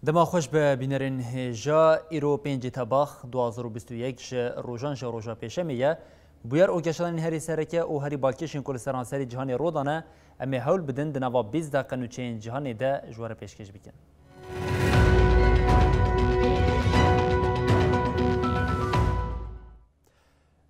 دما خوش به بینرین هجا ایرو 5 تباخ 2021 روزان روزا پیشمیه بویر او گشتن هری سرکه او هری بالکشین کل سرانسری جهان رودانه امی هول بدن دنوا 20 دقیقه نوچین جهان ده جوار پیشکش بکن.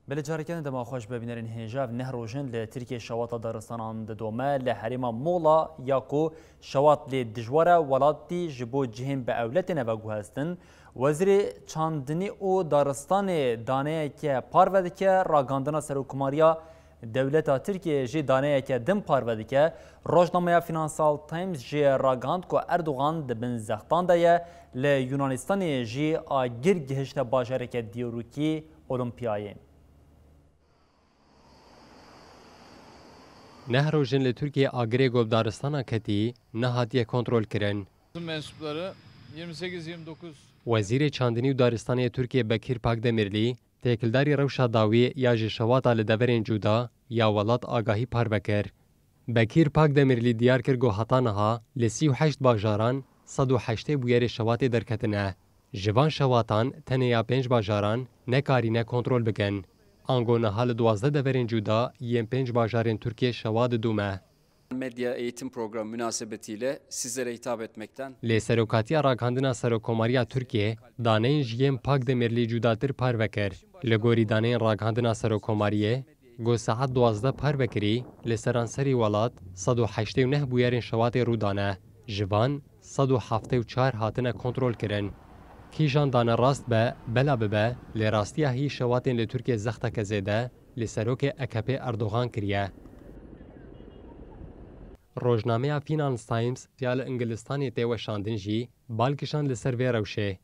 بله جارکن دما خوش به بینرین هجا نه روزن ل ترکیه شواط دارستان دومه ل حریم مولا یاکو شواط ل دجواره ولاتی جبو جهن به اولتنه و گوهستن وزیر چاندنی او دارستان دانه که پارود که راگاندنا سروکماریا دولت ترکیه جی دانه که دم پارود که روزنامه فینانسال تایمز جی راگاند کو اردوغان دبن زختان ده ل یونانستان جی آگر گهشت باجره که دیوروکی المپیایی نه روزن ل ترکیه آگری گلدارستان کتی نه هاتیه کنترل کرن. Mensupları 28-29 وزیر چاندنی و دارستانی ترکیه بکیر پاکدمیرلی تکلداری روشا داوی یا جشواتا لدورین جودا یا ولات آگاهی پار بکر. بکیر پاکدمیرلی دیار کر گو هاتانها ل 38 باجاران 108 بویر شوات درکتنه. جوان شواتان تنه یا 5 باجاران نکارینه کنترل بکن. آنگونه حال 12 دورین جودا یم 5 باjarın Türkiye şavad dume. Medya eğitim programı münasebetiyle sizlere hitap etmekten. Le serokatiya rakandina serokomariya Türkiye, daneyn jiyem Pakdemirli cudatır parvekir. Le gori daneyn rakandina serokomariye, go saat 12 parvekiri, le seranseri walat 189 buyarın şavatê rûdane. Jivan 174 hatine kontrol kirin. کیجان دانه راست به بلا به لی راستیا هی شواتین لی ترکیه زخته که زیده لی سروک اکپی اردوغان کریه. روزنامه فینانس تایمز سیال انگلستانی تیو شاندن جی بالکشان لی سر وی روشه.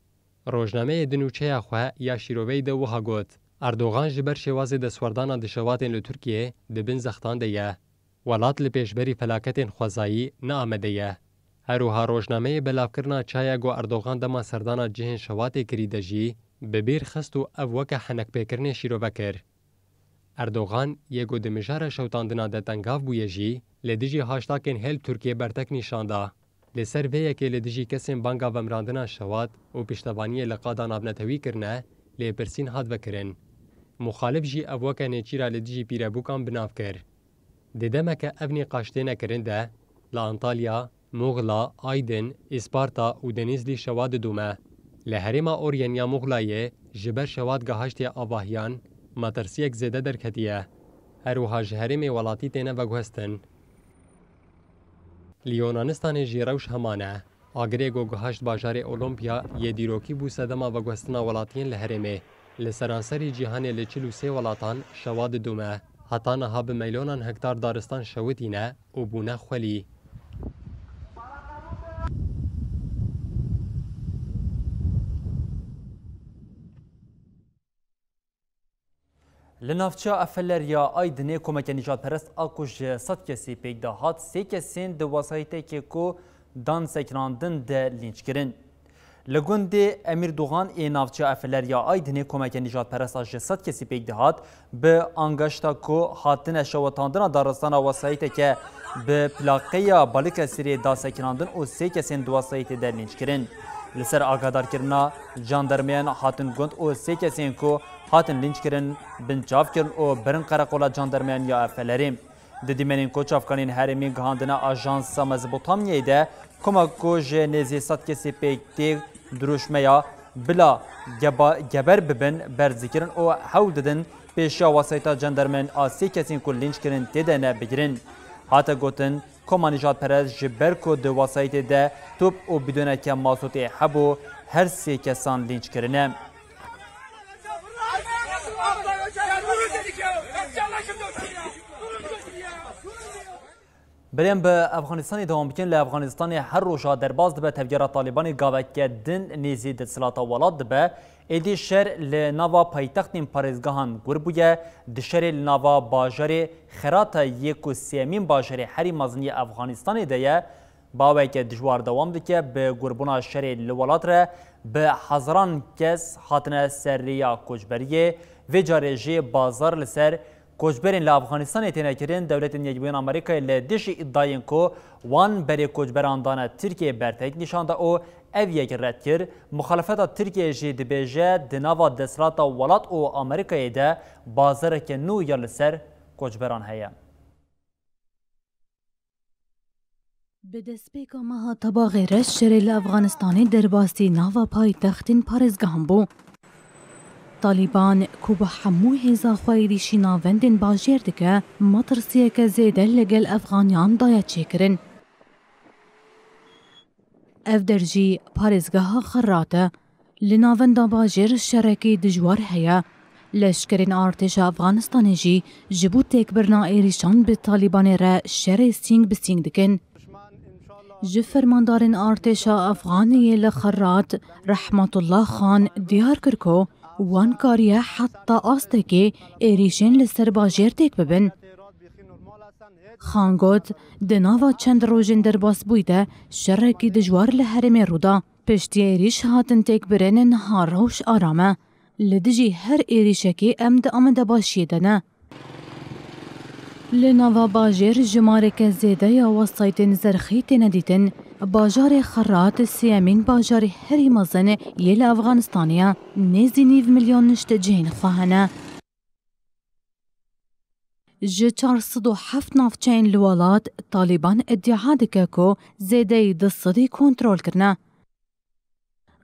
روزنامه دنوچه خواه یا شیروی دو وها گوت. اردوغان جبر شوازی ده سوردانا ده شواتین لی ترکیه ده بین زختان ده ولات لی پیشبری فلاکتین خوزایی نه آمده یه. هروها روزنامه بلافکرنا چایا گو اردوغان دما سردانا جهن شواتی کریده جی ببیر خستو او وکه حنک پیکرنی شیرو بکر. اردوغان یکو دمجار شوتاندنا ده تنگاف بویه جی لدیجی هاشتاکن هل ترکیه برتک نشانده. لسر ویه که لدیجی کسیم بانگا ومراندنا شوات و پشتوانی لقادا نابنتوی کرنه لی پرسین هاد وکرن. مخالف جی او وکه نیچیرا لدیجی پیره بوکان بناف کر. دیدمکه اونی قاشتینه کرنده لانتالیا مغلا، آیدن، اسپارتا و دنیزلی شواد دومه. لحرما اورینیا مغلایه جبر شواد گهاشتی آواهیان مترسیک زیده درکتیه. هروها جهرمی ولاتی تینه وگوهستن. لیونانستان جیروش همانه. آگریگو گهاشت باجار اولمپیا یه دیروکی بو سدما وگوهستنا ولاتین لحرمه. لسرانسری جهانی لچلو سی ولاتان شواد دومه. حتی نها به میلیونان هکتار دارستان شوتینه و بونه خولی. لنافچا افلریا آیدنه کمک نجات پرست آکوش 100 کسی پیک دهات 3 کسین دو وسایته که کو دان سکراندن ده لینچ کرن. لگوند امیر دوغان ای نافچا افلریا آیدنه کمک نجات پرست آج 100 کسی پیک دهات به انگشتا کو حاتن شوتاندن دارستان وسایته که به پلاقیا بالک سری دا سکراندن و 3 کسین دو وسایته ده لینچ کرن. لسر آگادار کرنا جاندرمیان حاتن گوند و 3 کسین کو هاتن لینچ کرن بنچاف کرن و برن قرقولا جاندرمیان یا افلریم. دیدیمنین کوچافکانین هرمی گهاندنا آژانس مزبوطامیه ده کمکو جه نزی 100 کسی پیکتی دروشمه یا بلا گبر ببن برزیکرن و حول ددن پیشا واسیتا جاندرمیان آسی کسین کو لینچ کرن تیده نه بگیرن. حتی گوتن کمانیجات پرز جبر کو دو واسیت ده توب و بدون که ماسوط حبو هر 3 کسان لینچ کرنه. بریم به افغانستان دوام بکن. ل افغانستان هر روزا درباز دبه تفجیر طالبان گاوک دن نیزی دسلات ولات دبه ایدی شهر لناوا پایتختین پارێزگاهان گوربویه دشهر لناوا باجار خرات یکو سیمین باجار هری مزنی افغانستان دیه باوی که دجوار دوام دکه به گوربونا شهر لولات را به هزاران کس حاتنه سریا کوچبریه و جارجی بازار لسر کوچبرین لافغانستان تنکرین دولت یکبوین آمریکا لدش ادعاین کو وان بری کوچبران دانه ترکیه برتک نشانده او یک رد کرد مخالفت ترکیه جدی بیجه دنوا دستلات ولات او آمریکای ده بازار که نو یا لسر کوچبران هیا. به دستپیکا ماها تبا غیرش شریل افغانستانی درباستی ناوا پای تختین پارزگاهم بو. طالبان کو به همو هزا خوایدی شیناوندین باجیر دکه مطرسیه که زیده لگل افغانیان دایا چیکرن. اف درجی پارزگاه خراته لناوندا باجیر شرکی دجوار هیا لشکرین ارتش افغانستان جی جبو تک برنا ایریشان به طالبان را شر سینگ بسینگ دکن. جفرماندارن ارتش افغانی لخرات رحمت الله خان دیار کرکو وان کاریه حتی آسته که ایریشن لسر باجیر تک ببن. خان گوت دناوا چند روژن در باس بویده شرکی دجوار لحرم رودا پشتی ایریش هاتن تک برن نهار روش آرامه لدجی هر ایریشکی امد باشیده نه. لناوا باجیر جماره که زیده یا وسایتن زرخیت ندیتن باجار خرات سیامین باجار هری مزن یل افغانستانیا نیزی 9 میلیون نشت جین خواهنه. جه 407 نافچین لولات طالبان ادعا دکه که زیده دستدی کنترول کرنه.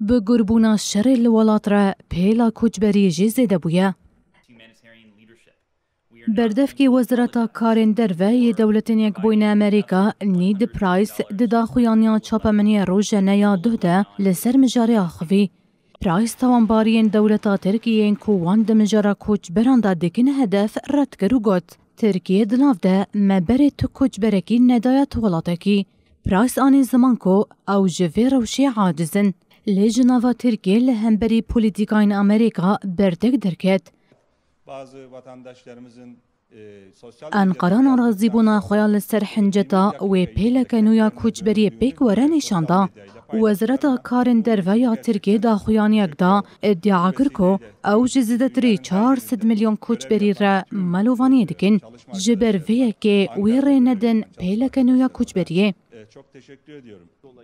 به گربونا شر لولات را پیلا کوچبری جی زیده بویه. بردفکی وزارت کارین دروی دولتین یک بوین امریکا نید پرایس ددا خویانیا چاپمنی روژ نیا دوده لسر مجاری آخوی. پرایس توانبارین دولتا ترکیه کووان دمجارا کوچ برانده دکن هدف رد کرو گوت. ترکیه دناف ده مبری تو کوچ برکی ندایت ولاتکی. پرایس آنی زمان کو او جوی روشی عاجزن. لیجناوا ترکیه لهمبری پولیتیکاین امریکا بردک درکت. انقران راضی بونا خیال سر حنجتا و پیلک نویا کوچبری پیک وره نشانده. وزارت کارن دروی ترکیه دا خویان یک دا ادعا کرکو او جزیده تری 400 میلیون کوچبری را ملووانی دکن جبر ویه که ویره ندن پیلک نویا کوچبریه.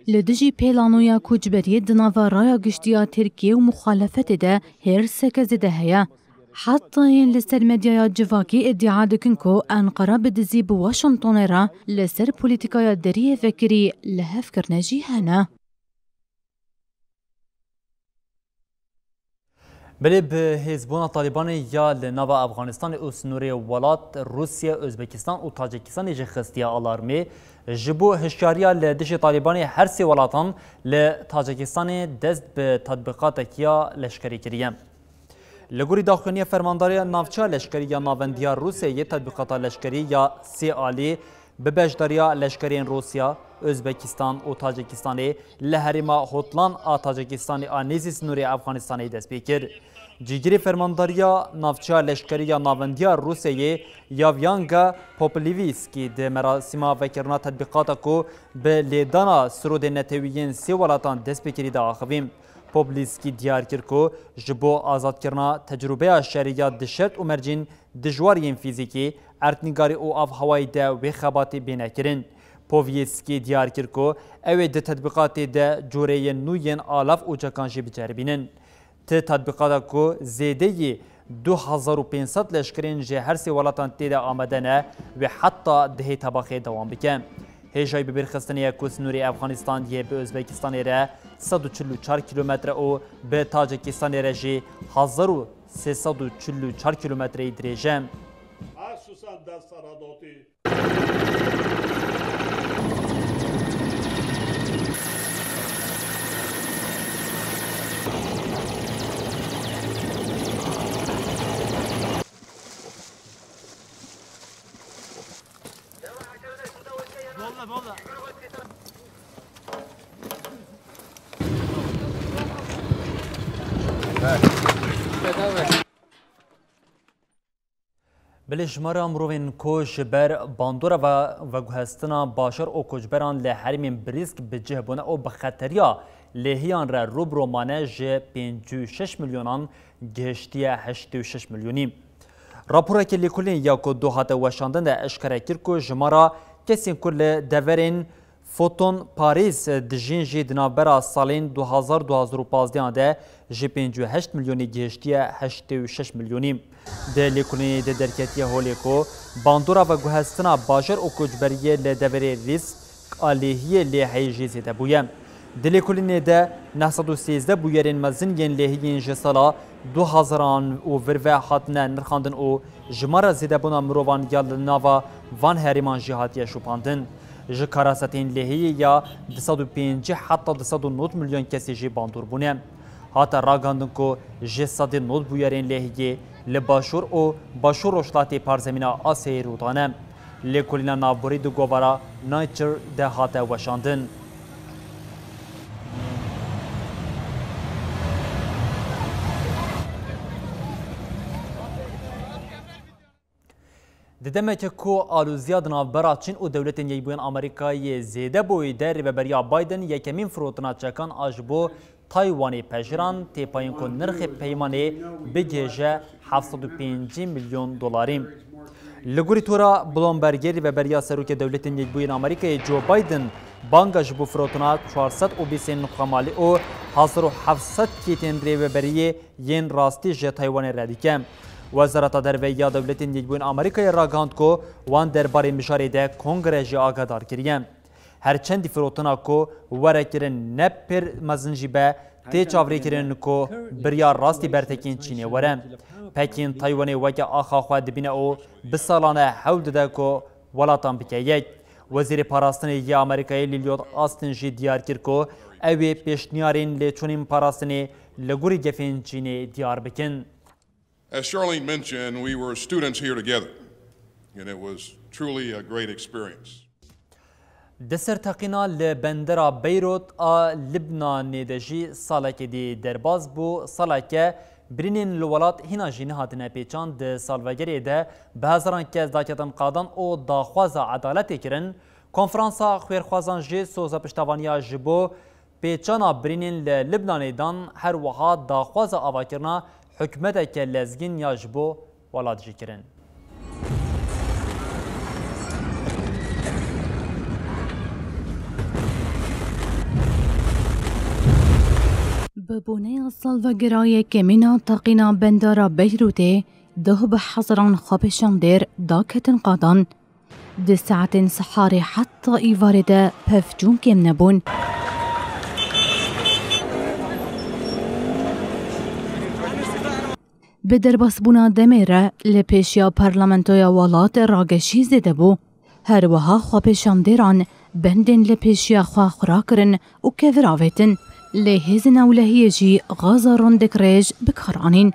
لدجی پیلانویا کوچبری دناوا رایا گشتیا ترکیه و مخالفت ده هر سکزده هیا. حتی این لسر مدیای جواکی ادعا دکن که انقره بدزی به واشنطن را لسر پولیتیکای دری فکری لحف کرنجی هنه. بله به حزبون طالبان یا لناوا افغانستان و سنوری ولات روسیه، ازبکستان و تاجیکستان جخستیا آلارمی جبو هشیاریا لدش طالبان هر سی ولاتان لتاجیکستان دست به تطبیقات کیا لشکری کریم. لگوری داخلی فرمانداری نافچه لشکری یا ناوندیا روسیه یه تطبیقات لشکری یا سی آلی به بجداریا لشکرین روسیا، ازبکستان و تاجیکستانی لحریما هوتلان تاجیکستانی آنیزی سنوری افغانستانی دست بیکر. جیگری فرمانداریا نافچه لشکری یا ناوندیا روسیه یاویانگا پوپلیویسکی ده مراسیما وکرنا تطبیقات کو به لیدانا سرود نتویین سی ولاتان دست بیکری دا آخویم. پوبلیسکی دیار کرکو جبو آزاد کرنا تجربه شریعه دشت و مرجین دجوارین فیزیکی ارتنگاری او آف هوای ده و خباتی بینه کرن. پوویسکی دیار کرکو اوی ده تطبیقات ده جوره نوین آلاف و جکانجی بجربینن. ته تطبیقات کو زیده 2500 لشکرین جه هر سی ولاتان تیده آمدنه و حتی ده طبقه دوام بکن. هیجای ببرخستنی کوسنوری افغانستان یه به ازبکستان ره 144 کیلومتر او به تاجیکستان ره جی 1344 کیلومتری دریجه. بلجمارا مروین کوش بر باندورا و گوهستنا باشر او کوچبران لحریم بریسک بجه بونه او بخطریا لهیان را روب رومانه جه 56 میلیونان گهشتی 86 میلیونی. راپورا که لیکولین یا که دو هات وشاندن ده اشکره کر که جمارا کسین کل دورین فوتون پاریس دجین جی دنابرا سالین 2015 ده جه 58 میلیونی گهشتی 86 میلیونی. ده لیکولین ده درکتی هولیکو باندورا و گوهستنا باجر او کوچبریه لدوری ریسک آلیهی لیحی زیده بویم. دلی کلینه ده 913 بویرین مزن ین لهیین جسالا 2000 و ورو حاتنه نرخاندن او جمارا زیده بونا مروان یال ناوا وان هریمان جهاتیه شوپاندن. جکاراستین لهی یا 205 حتی 209 میلیون کسی جی باندور بونه. حتی راگاندن که جسادی نود بویرین لهیه لباشور او باشور اشلاتی پارزمینه آسیه رودانه. لیکولینا نابوری دو گوارا نایچر ده حاته وشاندن. ددمه که کو آلوزیا دنابرا چین و دولت ییبوین آمریکای زیده بوی در و بریا بایدن یکمین فروتنا چکان آجبو تایوانی پجران تیپاین کو نرخ پیمانی بگیجه 705 میلیون دلاریم. لگوری تورا بلومبرگری و بریا سروک دولت ییبوین آمریکای جو بایدن بانگا جبو فروتنا 420 نقمالی او 1700 کیتین ری و بریه ین راستی جه تایوان ردیکه. وزارت درویه دولت ییبوین آمریکای راگاند کو وان درباره مشاری ده کنگره آگادار کریه. هرچندی فروتنا کو ورکرن نپر مزنجی به تی چاوری کرن کو بریا راستی برتکین چینه وره. پکین تایوانی وگه آخا خواه دبینه او بسالانه حول ده کو ولاتان بکیه. وزیر پاراستنی یا آمریکای لیلیوت آستنجی دیار کر کو اوی پیشنیارین لیچونین پاراستنی لگوری گفین چینه دیار بکن. As Charlene mentioned, we were students here together, and it was truly a great experience. دسر تقینا لبندرا بیروت لبنان ندجی سالک دی درباز بو سالک برینین لولات هینا جینه هاتنه پیچان ده سالوگری ده به هزاران کس داکتن قادان او داخواز عدالت کرن کنفرانسا خویرخوازان جی سوزا پشتوانیا جبو پیچانا برینین لبنان دان هر وها داخواز آواکرنا حکمت که لزگین یا جبو ولاد جی کرن. ببونه سالوگرای کمینا تقینا بندارا بیروته ده به حضران خوابشان در داکتن قادان ده ساعت سحاری حتی ایوارده پفجون کم نبون. به درباس بونا دمیره لپیشیا پارلمنتویا والات راگشی زده بو. هر وها خوابشان دیران بندن لپیشیا خواه خورا کرن و کفراویتن. لهزن اولهی جی غازا روندک ریج بکارانین.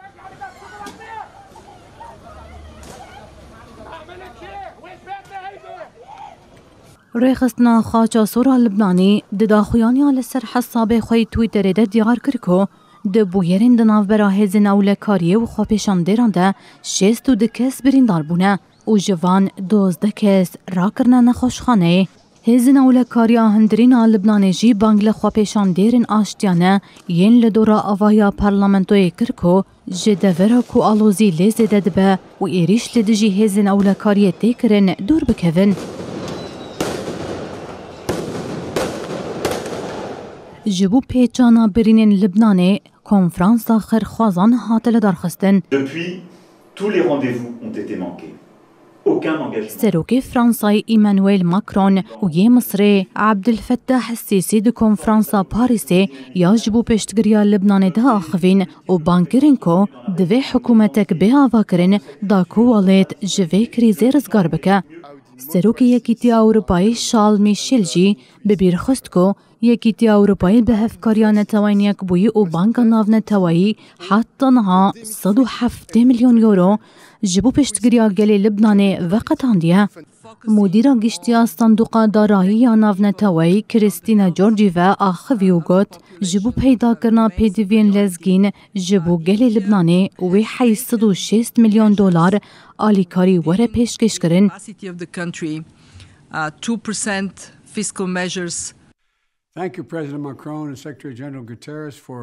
ریخستنا خاچا سورا لبنانی دداخویانی لسر حساب خوی تویتر ده دیار کرکو ده بویرین دناو برا هزن اولکاریه و خوابشان دیران ده 62 کس بریندار بونه و جوان 12 کس را کرنه نخوشخانه. هزن اولکاریا هندرین لبنان جی بانگل خوابشان دیرن آشتیانه ین لدورا آوایا پارلمنتوی کرکو جدورا کو آلوزی لیزه ددبه و ایریش لدجی هزن اولکاریه تیکرن دور بکوین. جبو پیچانا برینن لبنانه کنفرانسا خرخوازان هاتل درخستن. Depuis, tous les rendez-vous ont été manqués. سروكي فرنساي إيمانويل ماكرون ويا مصري عبد الفتاح السيسي دو كونفرانسا باريسي يجبو بيشتغريا لبنان دا آخفين وبانكرينكو دوي حكومتك بها فاكرين داكو واليت جوي كريزي رزگار بكا. سروكي يكيتي أوروباي شال ميشيل جي ببيرخستكو يكيتي أوروباي بهفكاريا نتوانيك بوي وبانكا ناف نتواني حتى نها 107 مليون يورو جبو بيشتغريا جالي لبناني وقت عندها. مدیرا گشتیا صندوق دارایی ناونتوی کریستینا جورجیوا آخوی و گوت جبو پیدا کرنا پیدوین لزگین جبو گل لبنانی و 806 میلیون دلار آلیکاری وره پیشکش کرن. 2% fiscal measures. Thank you, President Macron and Secretary General Guterres, for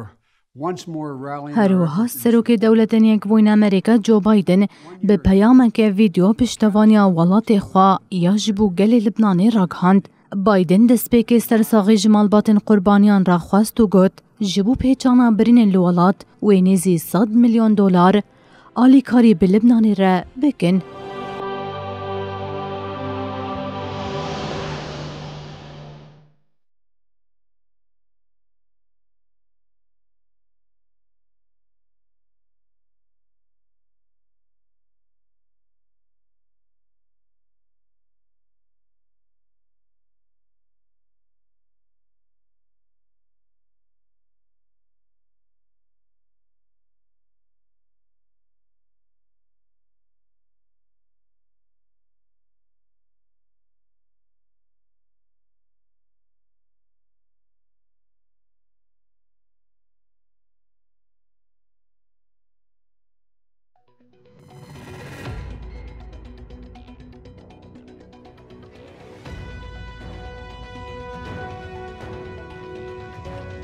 once more rallying. هروها سروک دولت یکبوین امریکا جو بایدن به پیام که ویدیو پشتوانیا ولات خوا یا جبو گل لبنانی راگهاند. بایدن دسپیک سرساغی جمالباتن قربانیان را خواست و گوت جبو پیچانا برین الولات و نیزی 100 میلیون دلار آلیکاری به لبنانی را بکن.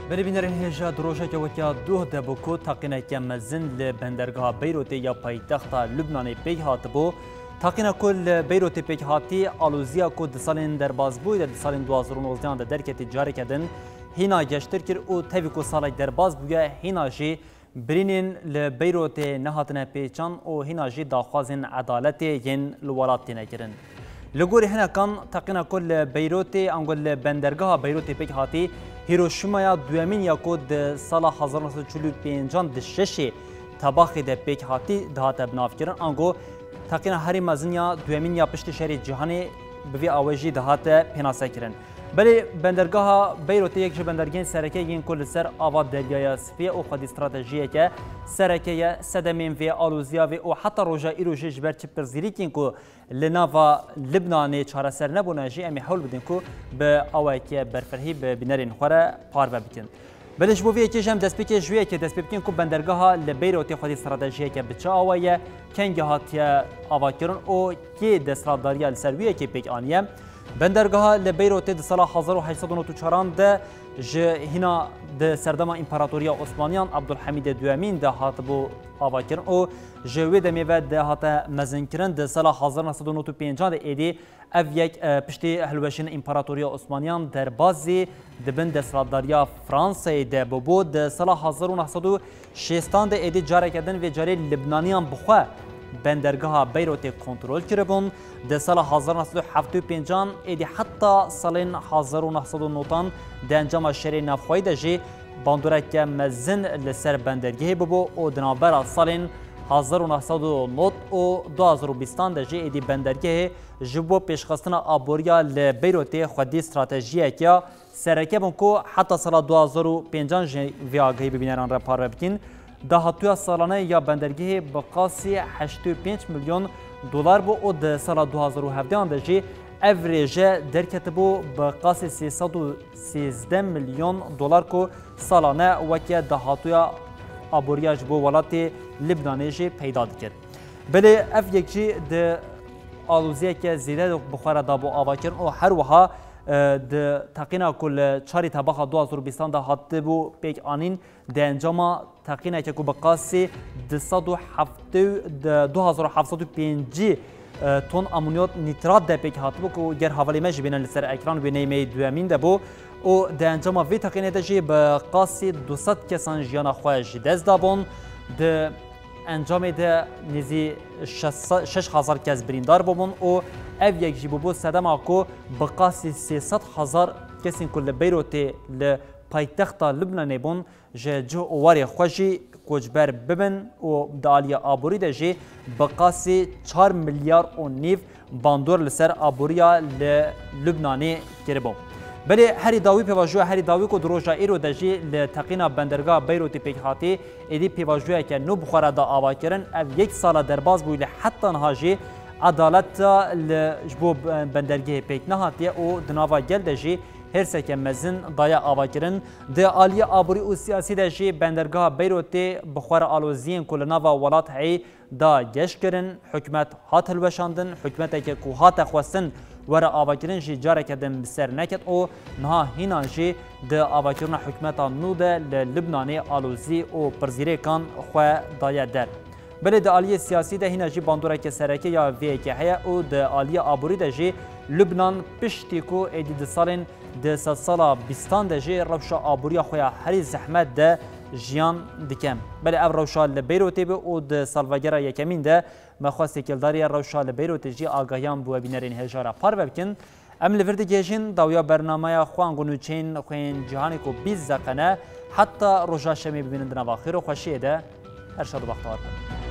بری بینرین هجا دروژه که وکیا دوه دبوکو تاقینه که مزن لبندرگاه بیروتی یا پایتخت لبنانی پیک هات بو تاقینه کل بیروتی پیک هاتی آلوزیا کو دسالین درباز بوی در دسالین 2019 در درکتی جاری کردن هینا گشتر کر او تاویکو سالی درباز بویا هینا جی برینین لبیروتی نهاتنه پیچان او هینا جی داخوازین عدالتی ین لولاتی نکرن. لگوری هنه کان تاقینه کل بیروتی انگل بندرگاه بیروتی پیک هاتی هیروشیما دوامین یا کود سال 1945 دشش تباخی ده پیک هاتی دهات بناف کردن آنگو تقریبا هری مزنیا دوامین یا پشت شهر جهانی بوی آوجی دهات پناسه کردن. بله بندرگاه بیروت یک بندرگاه سرکه این کل سر آباد دریای سفیه او خود استراتژیه که سرکه صدمین و آلوزیا و حتی روجا ایروجی جبر چپر زیری کن که لناوا لبنانی چهار سر نبونه جی امی حول بدن که به آوای که برفرهی به بینرین خوره پار بکن. بلش بویه که جم دست پیک جویه که دست پیکن که بندرگاه لبیروت خود استراتژیه که بچه آوایه کنگه هاتیه آواکرون او که دستراداری السرویه که پیک آنیه بندرگاه لبیروت د سال 1894 ده هنا د سردم امپراتوریا عثمانیان عبدالحمید دوامین ده هاتبو آواکرن او جوی د میوه ده هات مزنکرن د سال 1995 ده ایدی او یک پشتی هلوشین امپراتوریا عثمانیان در بازی د بند سراداریا فرانسه ده بو د سال 1960 ده ایدی جاری کردن و جاری لبنانیان بخواه بندرگاه بیروت کنترل کربون در سال 1975 ایدی حتی سال 1990 در انجام شهر نفخوی دجی باندوره که مزن لسر بندرگاه ببو و دنابر سال 1990 و 2020 دجی ایدی بندرگاه جبو پیشخستن آبوریا لبیروت خودی استراتژیه که سرکه بونکو حتی سال 2005 ویاگهی ببینران را پار بکن دهاتوی سالانه یا بندرگاه بقاسی 85 میلیون دلار بو او ده سال 2017 دجی اوریج درکت بو بقاسی 313 میلیون دلار کو سالانه وکی دهاتوی آبوریاج بو ولات لبنانی جی پیدا کرد. بله اف یکی ده آلوزیه که زیده بخوره دا بو آواکرن او هر وها د تقینا کل چاری طبقه 2020 ده هات بو پیک آنین ده انجام تقینا که کو بقاسی 2705 تن امونیات نیترات ده پیک هات بو کو گر حوالی مج بین لسر اکران و نیمه دوامین ده بو او ده انجام وی تقینا ده جی بقاسی 200 کسان جیان خواهش دست دابون ده انجام ده نزی 6000 کس بریندار بومون او اف یک جی بو صدم اكو بقاسی 300,000 کسین کل بیروت ل پایتخت لبنان بون جو اواری خوشی کوچبر ببن و دالیا آبوری ده جی بقاسی 4 میلیارد و نیف باندور لسر آبوریا لبنانی کربو. بله هری داوی پیواجوه هری داوی کو دروجا ایرو دجی لتقینا بندرگاه بیروت پیک هاتی ایدی پیواجوه که نو بخوره دا آوا کرن او یک سال درباز بویل حتی نهاجی عدالت لجبو بندرگه پیک نهاتیه و دناوا گل دجی هر سکه مزن دایا آواکرن ده آلی آبوری و سیاسی دجی بندرگاه بیروتی بخور آلوزین کل ناوا ولات هی دا گش کرن حکمت هات الوشاندن حکمت که کو هات خواستن ورا آواکرن جی جاره کدن بسر نکد او نها هینان جی ده آواکرن حکمتا نو ده لبنانی آلوزی و پرزیره کان خواه دایا در بله ده آلی سیاسی ده هینا جی باندوره که سرکه یا وی که هیا او ده آلی آبوری ده جی لبنان پشتی کو ایدی ده سالین ده سالا بیستان ده جی روشا آبوری خواه هری زحمت ده جیان دکم بله او روشا لبیروتی به او ده سالوگره یکمین ده مخواستی کلداری روشا لبیروتی جی آگاهیان بو بینرین هجاره پار ببکن ام لورد گیجین داویا برنامه خوان گنوچین خوین جهانی کو 20 دقیقه حتی روژا شمی ببینند نواخیر و خوشیه ده هر شاد وقت